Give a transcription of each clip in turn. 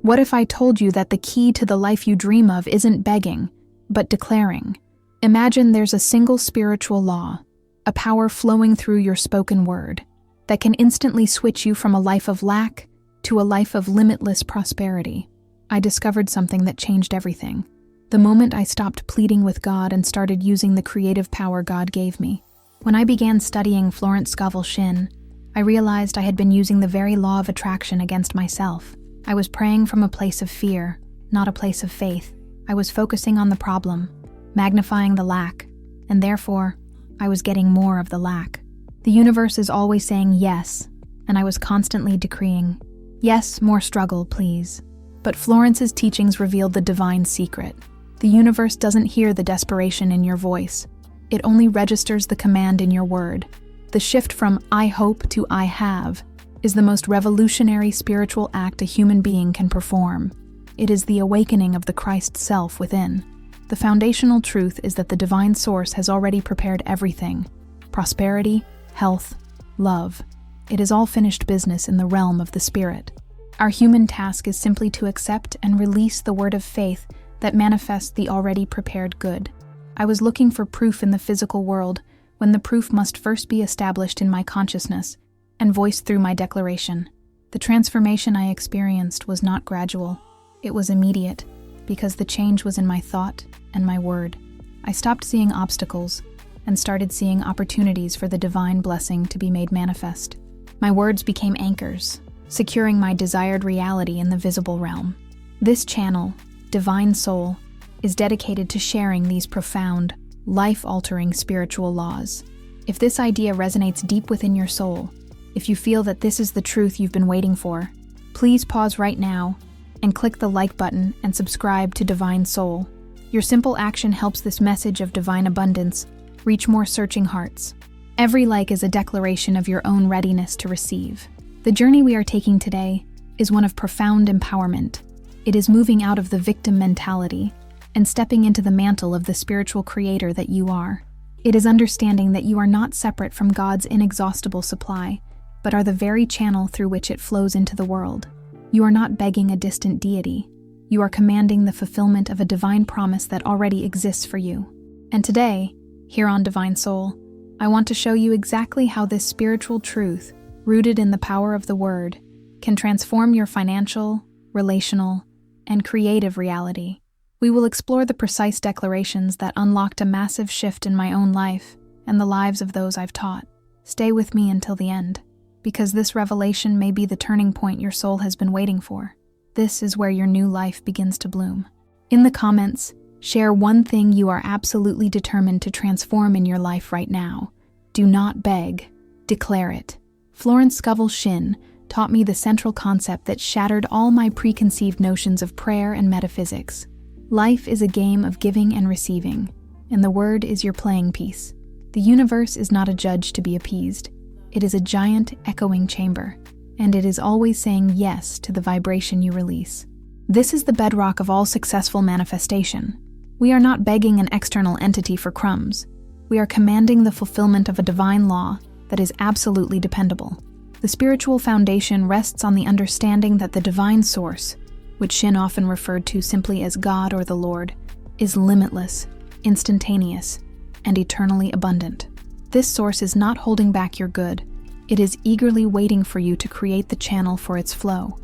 What if I told you that the key to the life you dream of isn't begging, but declaring? Imagine there's a single spiritual law, a power flowing through your spoken word, that can instantly switch you from a life of lack to a life of limitless prosperity. I discovered something that changed everything. The moment I stopped pleading with God and started using the creative power God gave me. When I began studying Florence Scovel Shinn'S, I realized I had been using the very law of attraction against myself. I was praying from a place of fear, not a place of faith. I was focusing on the problem, magnifying the lack, and therefore, I was getting more of the lack. The universe is always saying yes, and I was constantly decreeing, yes, more struggle, please. But Florence's teachings revealed the divine secret. The universe doesn't hear the desperation in your voice. It only registers the command in your word. The shift from I hope to I have is the most revolutionary spiritual act a human being can perform. It is the awakening of the Christ self within. The foundational truth is that the divine source has already prepared everything: prosperity, health, love. It is all finished business in the realm of the spirit. Our human task is simply to accept and release the word of faith that manifests the already prepared good. I was looking for proof in the physical world when the proof must first be established in my consciousness and voiced through my declaration. The transformation I experienced was not gradual. It was immediate, because the change was in my thought and my word. I stopped seeing obstacles and started seeing opportunities for the divine blessing to be made manifest. My words became anchors, securing my desired reality in the visible realm. This channel, Divine Soul, is dedicated to sharing these profound, life-altering spiritual laws. If this idea resonates deep within your soul, if you feel that this is the truth you've been waiting for, please pause right now and click the like button and subscribe to Divine Soul. Your simple action helps this message of divine abundance reach more searching hearts. Every like is a declaration of your own readiness to receive. The journey we are taking today is one of profound empowerment. It is moving out of the victim mentality and stepping into the mantle of the spiritual creator that you are. It is understanding that you are not separate from God's inexhaustible supply, but are the very channel through which it flows into the world. You are not begging a distant deity. You are commanding the fulfillment of a divine promise that already exists for you. And today, here on Divine Soul, I want to show you exactly how this spiritual truth, rooted in the power of the Word, can transform your financial, relational, and creative reality. We will explore the precise declarations that unlocked a massive shift in my own life and the lives of those I've taught. Stay with me until the end, because this revelation may be the turning point your soul has been waiting for. This is where your new life begins to bloom. In the comments, share one thing you are absolutely determined to transform in your life right now. Do not beg, declare it. Florence Scovel Shinn'S taught me the central concept that shattered all my preconceived notions of prayer and metaphysics. Life is a game of giving and receiving, and the word is your playing piece. The universe is not a judge to be appeased. It is a giant, echoing chamber, and it is always saying yes to the vibration you release. This is the bedrock of all successful manifestation. We are not begging an external entity for crumbs. We are commanding the fulfillment of a divine law that is absolutely dependable. The spiritual foundation rests on the understanding that the divine source, which Shin often referred to simply as God or the Lord, is limitless, instantaneous, and eternally abundant. This source is not holding back your good. It is eagerly waiting for you to create the channel for its flow.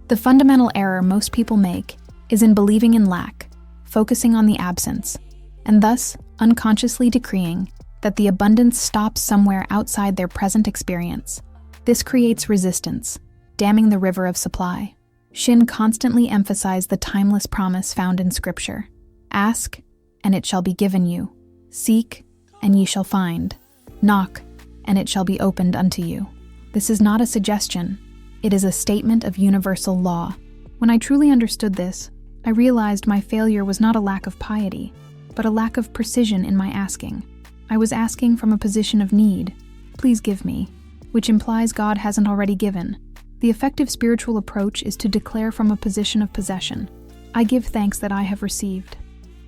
The fundamental error most people make is in believing in lack, focusing on the absence, and thus unconsciously decreeing that the abundance stops somewhere outside their present experience. This creates resistance, damming the river of supply. Shin constantly emphasized the timeless promise found in Scripture. Ask, and it shall be given you. Seek, and ye shall find. Knock, and it shall be opened unto you. This is not a suggestion. It is a statement of universal law. When I truly understood this, I realized my failure was not a lack of piety, but a lack of precision in my asking. I was asking from a position of need. Please give me, which implies God hasn't already given. The effective spiritual approach is to declare from a position of possession. I give thanks that I have received.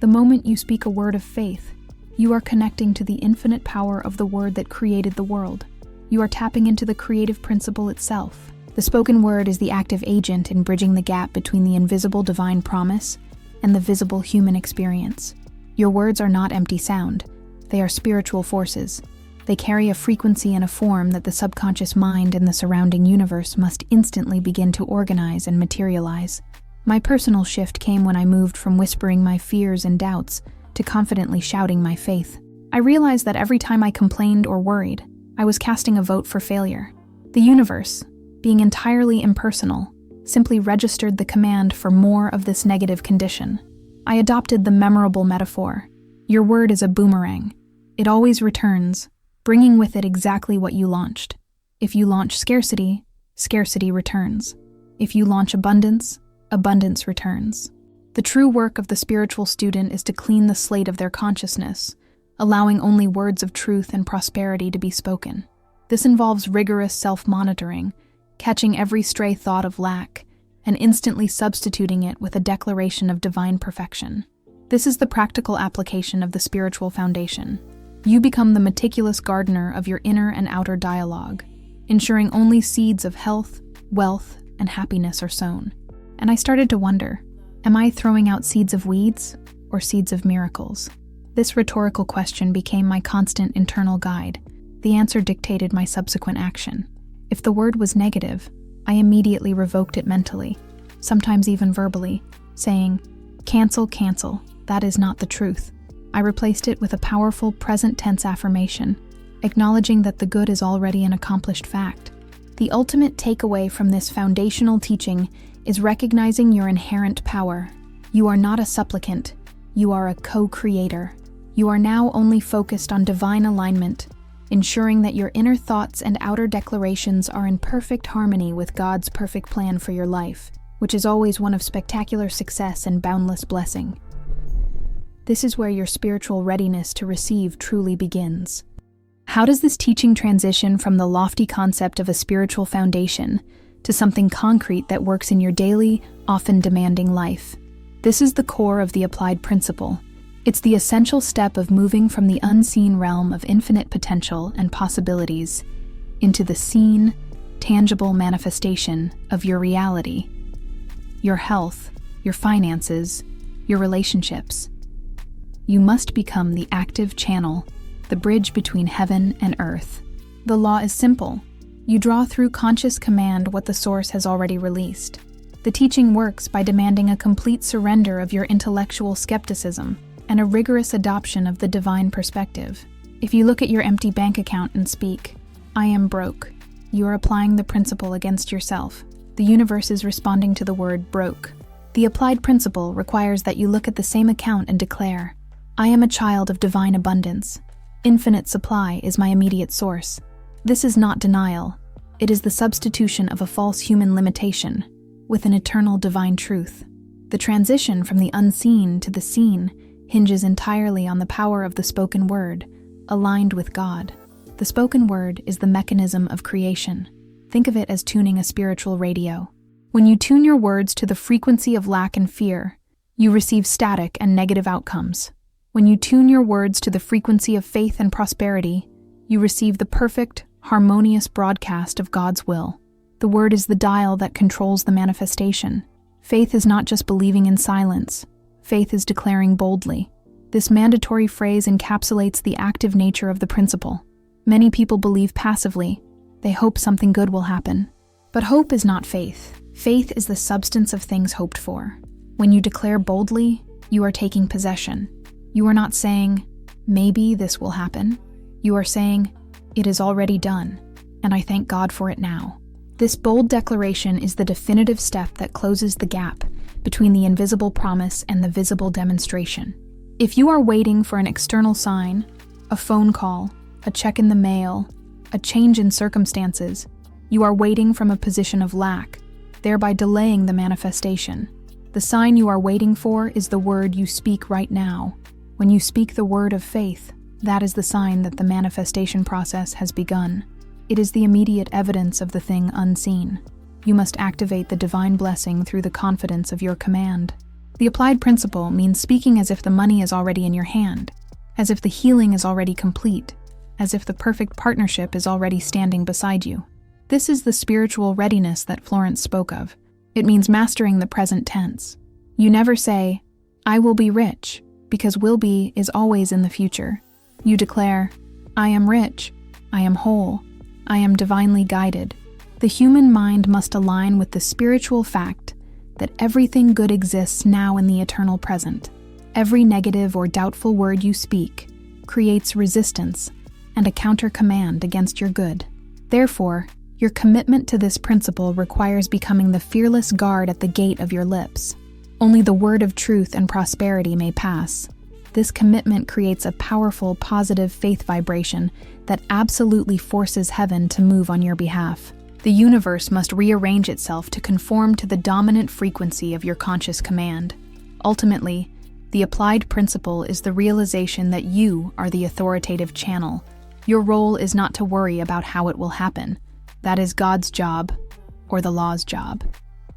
The moment you speak a word of faith, you are connecting to the infinite power of the word that created the world. You are tapping into the creative principle itself. The spoken word is the active agent in bridging the gap between the invisible divine promise and the visible human experience. Your words are not empty sound. They are spiritual forces. They carry a frequency and a form that the subconscious mind and the surrounding universe must instantly begin to organize and materialize. My personal shift came when I moved from whispering my fears and doubts to confidently shouting my faith. I realized that every time I complained or worried, I was casting a vote for failure. The universe, being entirely impersonal, simply registered the command for more of this negative condition. I adopted the memorable metaphor. Your word is a boomerang. It always returns, bringing with it exactly what you launched. If you launch scarcity, scarcity returns. If you launch abundance, abundance returns. The true work of the spiritual student is to clean the slate of their consciousness, allowing only words of truth and prosperity to be spoken. This involves rigorous self-monitoring, catching every stray thought of lack, and instantly substituting it with a declaration of divine perfection. This is the practical application of the spiritual foundation. You become the meticulous gardener of your inner and outer dialogue, ensuring only seeds of health, wealth, and happiness are sown. And I started to wonder, am I throwing out seeds of weeds or seeds of miracles? This rhetorical question became my constant internal guide. The answer dictated my subsequent action. If the word was negative, I immediately revoked it mentally, sometimes even verbally, saying, "Cancel, cancel, that is not the truth." I replaced it with a powerful present-tense affirmation, acknowledging that the good is already an accomplished fact. The ultimate takeaway from this foundational teaching is recognizing your inherent power. You are not a supplicant, you are a co-creator. You are now only focused on divine alignment, ensuring that your inner thoughts and outer declarations are in perfect harmony with God's perfect plan for your life, which is always one of spectacular success and boundless blessing. This is where your spiritual readiness to receive truly begins. How does this teaching transition from the lofty concept of a spiritual foundation to something concrete that works in your daily, often demanding life? This is the core of the applied principle. It's the essential step of moving from the unseen realm of infinite potential and possibilities into the seen, tangible manifestation of your reality, your health, your finances, your relationships. You must become the active channel, the bridge between heaven and earth. The law is simple. You draw through conscious command what the source has already released. The teaching works by demanding a complete surrender of your intellectual skepticism and a rigorous adoption of the divine perspective. If you look at your empty bank account and speak, "I am broke," you are applying the principle against yourself. The universe is responding to the word broke. The applied principle requires that you look at the same account and declare, "I am a child of divine abundance. Infinite supply is my immediate source." This is not denial. It is the substitution of a false human limitation with an eternal divine truth. The transition from the unseen to the seen hinges entirely on the power of the spoken word, aligned with God. The spoken word is the mechanism of creation. Think of it as tuning a spiritual radio. When you tune your words to the frequency of lack and fear, you receive static and negative outcomes. When you tune your words to the frequency of faith and prosperity, you receive the perfect, harmonious broadcast of God's will. The word is the dial that controls the manifestation. Faith is not just believing in silence. Faith is declaring boldly. This mandatory phrase encapsulates the active nature of the principle. Many people believe passively. They hope something good will happen. But hope is not faith. Faith is the substance of things hoped for. When you declare boldly, you are taking possession. You are not saying, "Maybe this will happen." You are saying, "It is already done, and I thank God for it now." This bold declaration is the definitive step that closes the gap between the invisible promise and the visible demonstration. If you are waiting for an external sign, a phone call, a check in the mail, a change in circumstances, you are waiting from a position of lack, thereby delaying the manifestation. The sign you are waiting for is the word you speak right now. When you speak the word of faith, that is the sign that the manifestation process has begun. It is the immediate evidence of the thing unseen. You must activate the divine blessing through the confidence of your command. The applied principle means speaking as if the money is already in your hand, as if the healing is already complete, as if the perfect partnership is already standing beside you. This is the spiritual readiness that Florence spoke of. It means mastering the present tense. You never say, "I will be rich," because will be is always in the future. You declare, "I am rich, I am whole, I am divinely guided." The human mind must align with the spiritual fact that everything good exists now in the eternal present. Every negative or doubtful word you speak creates resistance and a counter-command against your good. Therefore, your commitment to this principle requires becoming the fearless guard at the gate of your lips. Only the word of truth and prosperity may pass. This commitment creates a powerful, positive faith vibration that absolutely forces heaven to move on your behalf. The universe must rearrange itself to conform to the dominant frequency of your conscious command. Ultimately, the applied principle is the realization that you are the authoritative channel. Your role is not to worry about how it will happen. That is God's job, or the law's job.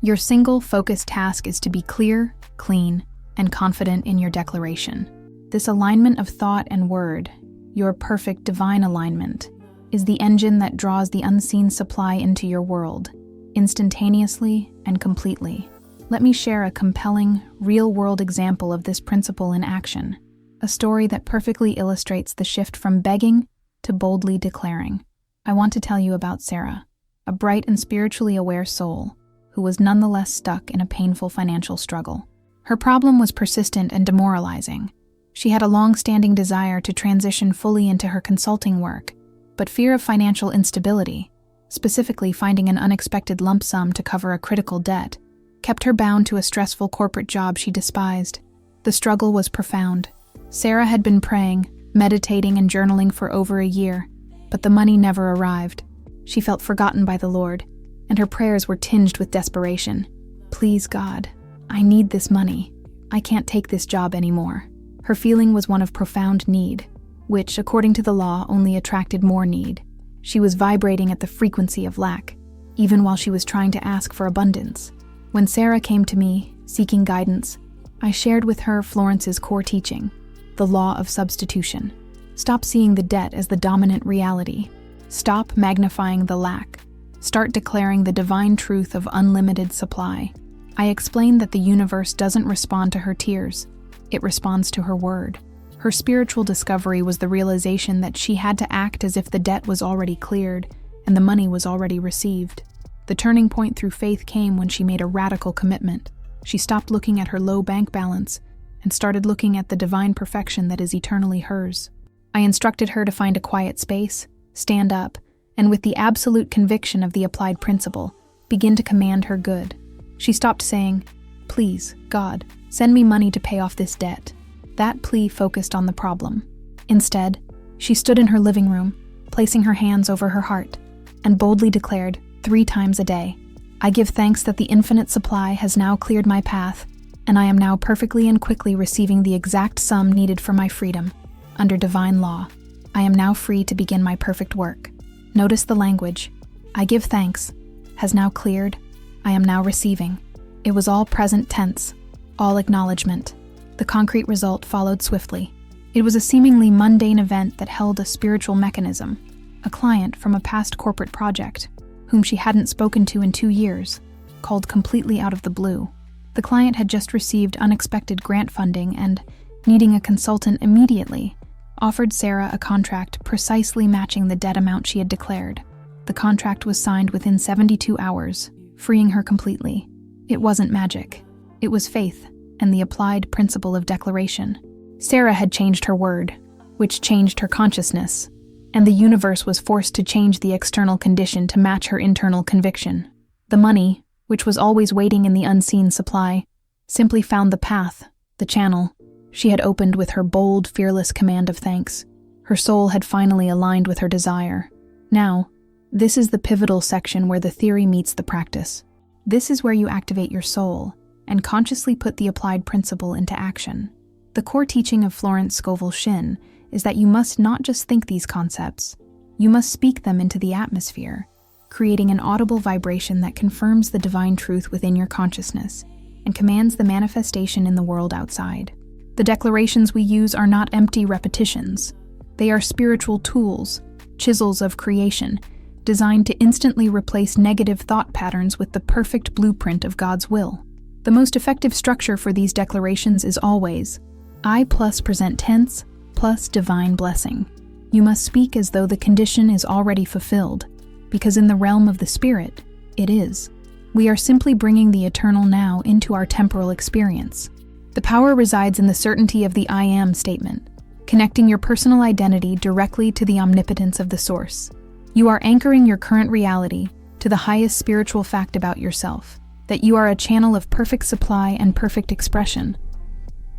Your single focused task is to be clear, clean, and confident in your declaration. This alignment of thought and word, your perfect divine alignment, is the engine that draws the unseen supply into your world, instantaneously and completely. Let me share a compelling, real-world example of this principle in action, a story that perfectly illustrates the shift from begging to boldly declaring. I want to tell you about Sarah, a bright and spiritually aware soul who was nonetheless stuck in a painful financial struggle. Her problem was persistent and demoralizing. She had a long-standing desire to transition fully into her consulting work, but fear of financial instability, specifically finding an unexpected lump sum to cover a critical debt, kept her bound to a stressful corporate job she despised. The struggle was profound. Sarah had been praying, meditating, and journaling for over a year, but the money never arrived. She felt forgotten by the Lord, and her prayers were tinged with desperation. "Please, God, I need this money. I can't take this job anymore." Her feeling was one of profound need, which, according to the law, only attracted more need. She was vibrating at the frequency of lack, even while she was trying to ask for abundance. When Sarah came to me, seeking guidance, I shared with her Florence's core teaching, the law of substitution. Stop seeing the debt as the dominant reality. Stop magnifying the lack. Start declaring the divine truth of unlimited supply. I explained that the universe doesn't respond to her tears. It responds to her word. Her spiritual discovery was the realization that she had to act as if the debt was already cleared and the money was already received. The turning point through faith came when she made a radical commitment. She stopped looking at her low bank balance and started looking at the divine perfection that is eternally hers. I instructed her to find a quiet space, stand up, and with the absolute conviction of the applied principle, begin to command her good. She stopped saying, "Please, God, send me money to pay off this debt." That plea focused on the problem. Instead, she stood in her living room, placing her hands over her heart, and boldly declared 3 times a day, "I give thanks that the infinite supply has now cleared my path, and I am now perfectly and quickly receiving the exact sum needed for my freedom. Under divine law, I am now free to begin my perfect work." Notice the language. "I give thanks," has now cleared. I am now receiving. It was all present tense, all acknowledgement. The concrete result followed swiftly. It was a seemingly mundane event that held a spiritual mechanism, a client from a past corporate project, whom she hadn't spoken to in 2 years, called completely out of the blue. The client had just received unexpected grant funding and, needing a consultant immediately, offered Sarah a contract precisely matching the debt amount she had declared. The contract was signed within 72 hours, freeing her completely. It wasn't magic. It was faith and the applied principle of declaration. Sarah had changed her word, which changed her consciousness, and the universe was forced to change the external condition to match her internal conviction. The money, which was always waiting in the unseen supply, simply found the path, the channel, she had opened with her bold, fearless command of thanks. Her soul had finally aligned with her desire. Now, this is the pivotal section where the theory meets the practice. This is where you activate your soul and consciously put the applied principle into action. The core teaching of Florence Scovel Shinn'S is that you must not just think these concepts, you must speak them into the atmosphere, creating an audible vibration that confirms the divine truth within your consciousness and commands the manifestation in the world outside. The declarations we use are not empty repetitions. They are spiritual tools, chisels of creation, designed to instantly replace negative thought patterns with the perfect blueprint of God's will. The most effective structure for these declarations is always I plus present tense plus divine blessing. You must speak as though the condition is already fulfilled, because in the realm of the Spirit, it is. We are simply bringing the eternal now into our temporal experience. The power resides in the certainty of the I am statement, connecting your personal identity directly to the omnipotence of the source. You are anchoring your current reality to the highest spiritual fact about yourself, that you are a channel of perfect supply and perfect expression.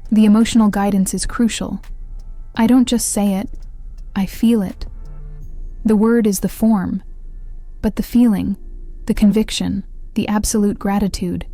The emotional guidance is crucial. I don't just say it, I feel it. The word is the form, but the feeling, the conviction, the absolute gratitude,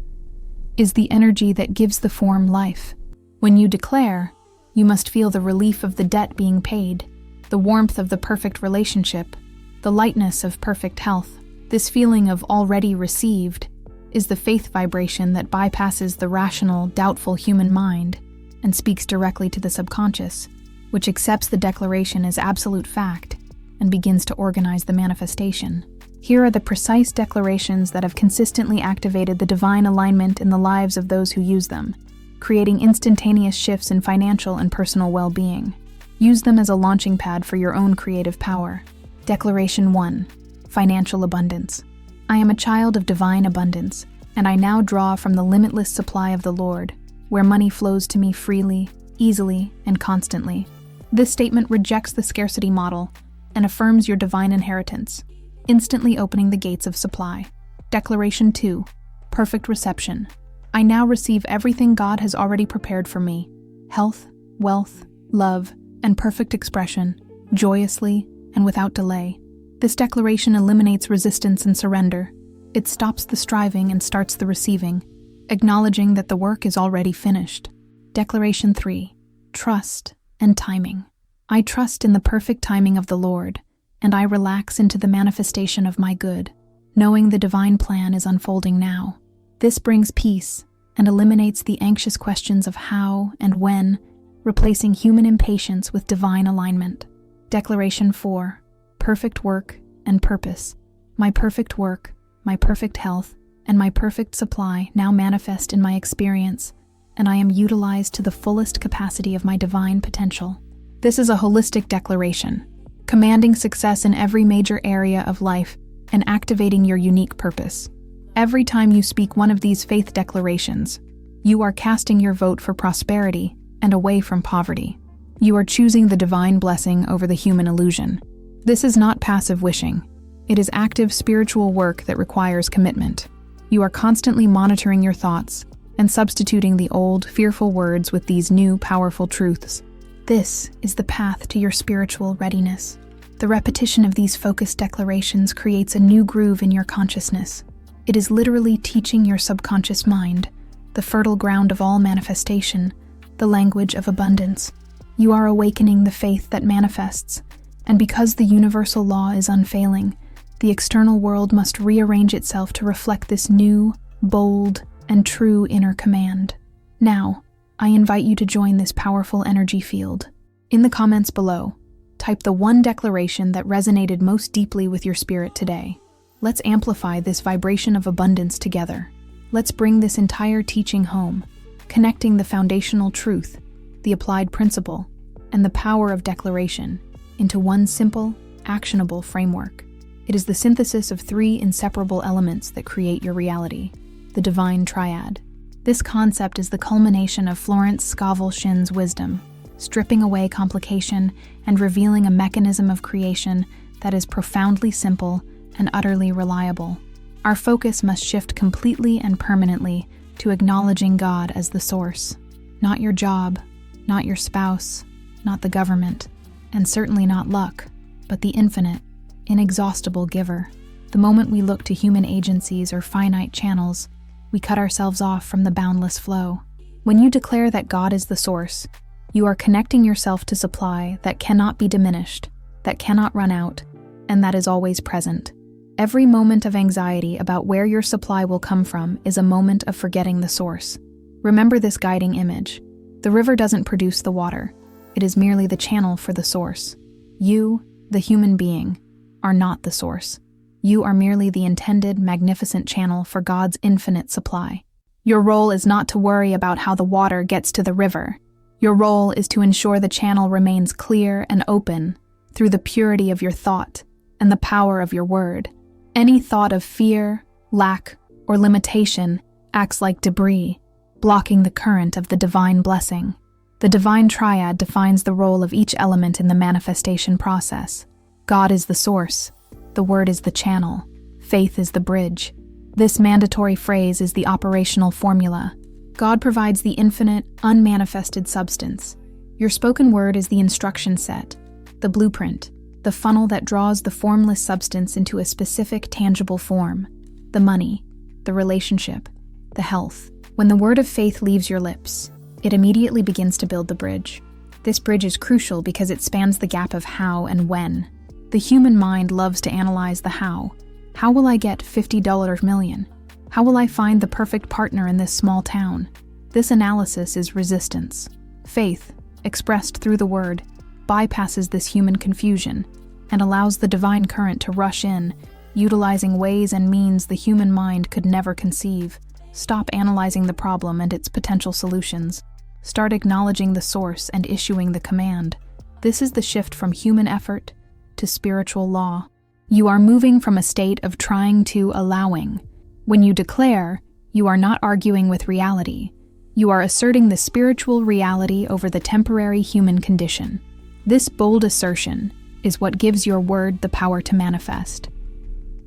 is the energy that gives the form life. When you declare, you must feel the relief of the debt being paid, the warmth of the perfect relationship, the lightness of perfect health. This feeling of already received is the faith vibration that bypasses the rational, doubtful human mind and speaks directly to the subconscious, which accepts the declaration as absolute fact and begins to organize the manifestation. Here are the precise declarations that have consistently activated the divine alignment in the lives of those who use them, creating instantaneous shifts in financial and personal well-being. Use them as a launching pad for your own creative power. Declaration 1. Financial abundance. I am a child of divine abundance, and I now draw from the limitless supply of the Lord, where money flows to me freely, easily, and constantly. This statement rejects the scarcity model and affirms your divine inheritance, instantly opening the gates of supply. Declaration 2. Perfect reception. I now receive everything God has already prepared for me: health, wealth, love, and perfect expression, joyously and without delay. This declaration eliminates resistance and surrender. It stops the striving and starts the receiving, acknowledging that the work is already finished. Declaration 3. Trust and timing. I trust in the perfect timing of the Lord, and I relax into the manifestation of my good, knowing the divine plan is unfolding now. This brings peace and eliminates the anxious questions of how and when, replacing human impatience with divine alignment. Declaration 4. Perfect work and purpose. My perfect work, my perfect health, and my perfect supply now manifest in my experience, and I am utilized to the fullest capacity of my divine potential. This is a holistic declaration, commanding success in every major area of life and activating your unique purpose. Every time you speak one of these faith declarations, you are casting your vote for prosperity and away from poverty. You are choosing the divine blessing over the human illusion. This is not passive wishing. It is active spiritual work that requires commitment. You are constantly monitoring your thoughts and substituting the old, fearful words with these new, powerful truths. This is the path to your spiritual readiness. The repetition of these focused declarations creates a new groove in your consciousness. It is literally teaching your subconscious mind, the fertile ground of all manifestation, the language of abundance. You are awakening the faith that manifests, and because the universal law is unfailing, the external world must rearrange itself to reflect this new, bold, and true inner command. Now, I invite you to join this powerful energy field. In the comments below, type the one declaration that resonated most deeply with your spirit today. Let's amplify this vibration of abundance together. Let's bring this entire teaching home, connecting the foundational truth, the applied principle, and the power of declaration into one simple, actionable framework. It is the synthesis of three inseparable elements that create your reality: the divine triad. This concept is the culmination of Florence Scovel Shinn'S wisdom, stripping away complication and revealing a mechanism of creation that is profoundly simple and utterly reliable. Our focus must shift completely and permanently to acknowledging God as the source. Not your job, not your spouse, not the government, and certainly not luck, but the infinite, inexhaustible giver. The moment we look to human agencies or finite channels, we cut ourselves off from the boundless flow. When you declare that God is the source, you are connecting yourself to supply that cannot be diminished, that cannot run out, and that is always present. Every moment of anxiety about where your supply will come from is a moment of forgetting the source. Remember this guiding image. The river doesn't produce the water. It is merely the channel for the source. You, the human being, are not the source. You are merely the intended, magnificent channel for God's infinite supply. Your role is not to worry about how the water gets to the river. Your role is to ensure the channel remains clear and open through the purity of your thought and the power of your word. Any thought of fear, lack, or limitation acts like debris, blocking the current of the divine blessing. The divine triad defines the role of each element in the manifestation process. God is the source, the word is the channel, faith is the bridge. This mandatory phrase is the operational formula. God provides the infinite, unmanifested substance. Your spoken word is the instruction set, the blueprint, the funnel that draws the formless substance into a specific, tangible form. The money, the relationship, the health. When the word of faith leaves your lips, it immediately begins to build the bridge. This bridge is crucial because it spans the gap of how and when. The human mind loves to analyze the how. How will I get $50 million? How will I find the perfect partner in this small town? This analysis is resistance. Faith, expressed through the word, bypasses this human confusion and allows the divine current to rush in, utilizing ways and means the human mind could never conceive. Stop analyzing the problem and its potential solutions. Start acknowledging the source and issuing the command. This is the shift from human effort to spiritual law. You are moving from a state of trying to allowing. When you declare, you are not arguing with reality. You are asserting the spiritual reality over the temporary human condition. This bold assertion is what gives your word the power to manifest.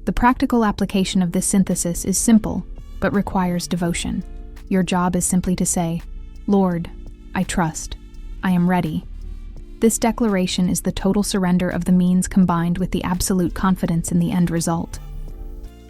The practical application of this synthesis is simple, but requires devotion. Your job is simply to say, Lord, I trust. I am ready. This declaration is the total surrender of the means combined with the absolute confidence in the end result.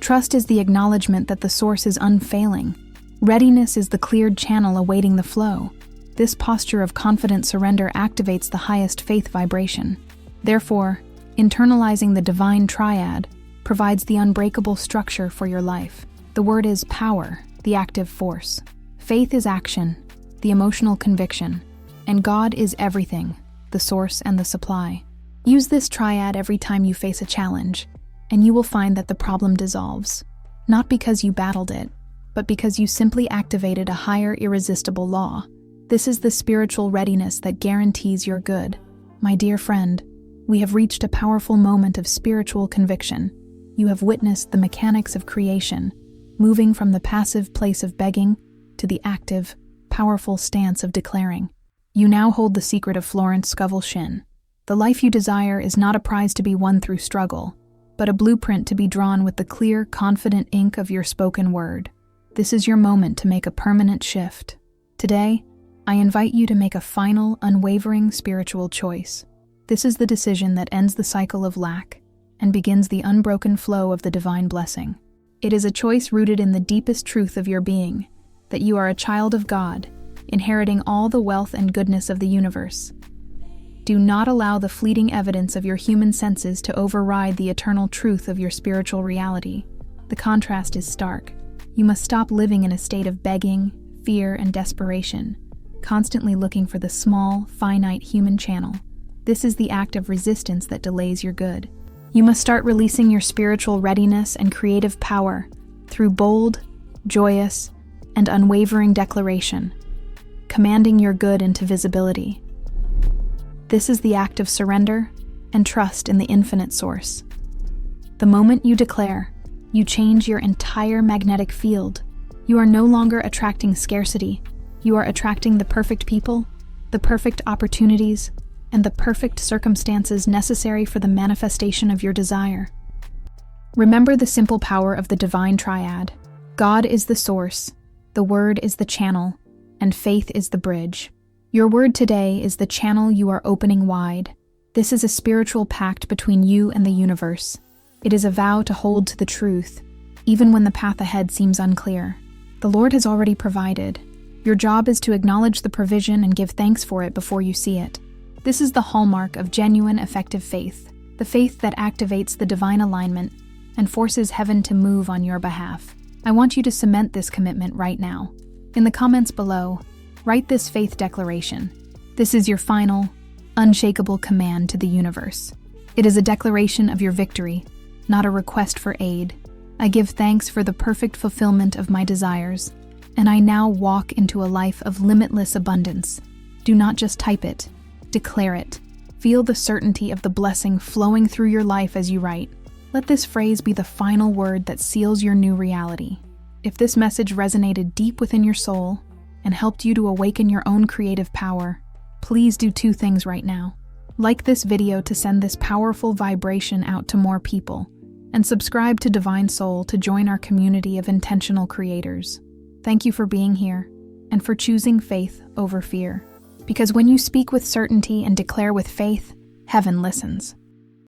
Trust is the acknowledgement that the source is unfailing. Readiness is the cleared channel awaiting the flow. This posture of confident surrender activates the highest faith vibration. Therefore, internalizing the divine triad provides the unbreakable structure for your life. The word is power, the active force. Faith is action, the emotional conviction. And God is everything, the source and the supply. Use this triad every time you face a challenge, and you will find that the problem dissolves, not because you battled it, but because you simply activated a higher irresistible law. This is the spiritual readiness that guarantees your good. My dear friend, we have reached a powerful moment of spiritual conviction. You have witnessed the mechanics of creation, moving from the passive place of begging to the active, powerful stance of declaring. You now hold the secret of Florence Scovel Shinn'S. The life you desire is not a prize to be won through struggle, but a blueprint to be drawn with the clear, confident ink of your spoken word. This is your moment to make a permanent shift. Today, I invite you to make a final, unwavering spiritual choice. This is the decision that ends the cycle of lack and begins the unbroken flow of the divine blessing. It is a choice rooted in the deepest truth of your being, that you are a child of God, inheriting all the wealth and goodness of the universe. Do not allow the fleeting evidence of your human senses to override the eternal truth of your spiritual reality. The contrast is stark. You must stop living in a state of begging, fear, and desperation, constantly looking for the small, finite human channel. This is the act of resistance that delays your good. You must start releasing your spiritual readiness and creative power through bold, joyous, and unwavering declaration, commanding your good into visibility. This is the act of surrender and trust in the infinite source. The moment you declare, you change your entire magnetic field. You are no longer attracting scarcity. You are attracting the perfect people, the perfect opportunities, and the perfect circumstances necessary for the manifestation of your desire. Remember the simple power of the divine triad. God is the source, the word is the channel, and faith is the bridge. Your word today is the channel you are opening wide. This is a spiritual pact between you and the universe. It is a vow to hold to the truth, even when the path ahead seems unclear. The Lord has already provided. Your job is to acknowledge the provision and give thanks for it before you see it. This is the hallmark of genuine, effective faith, the faith that activates the divine alignment and forces heaven to move on your behalf. I want you to cement this commitment right now. In the comments below, write this faith declaration. This is your final, unshakable command to the universe. It is a declaration of your victory, not a request for aid. I give thanks for the perfect fulfillment of my desires, and I now walk into a life of limitless abundance. Do not just type it, declare it. Feel the certainty of the blessing flowing through your life as you write. Let this phrase be the final word that seals your new reality. If this message resonated deep within your soul and helped you to awaken your own creative power, please do 2 things right now. Like this video to send this powerful vibration out to more people, and subscribe to Divine Soul to join our community of intentional creators. Thank you for being here and for choosing faith over fear. Because when you speak with certainty and declare with faith, heaven listens.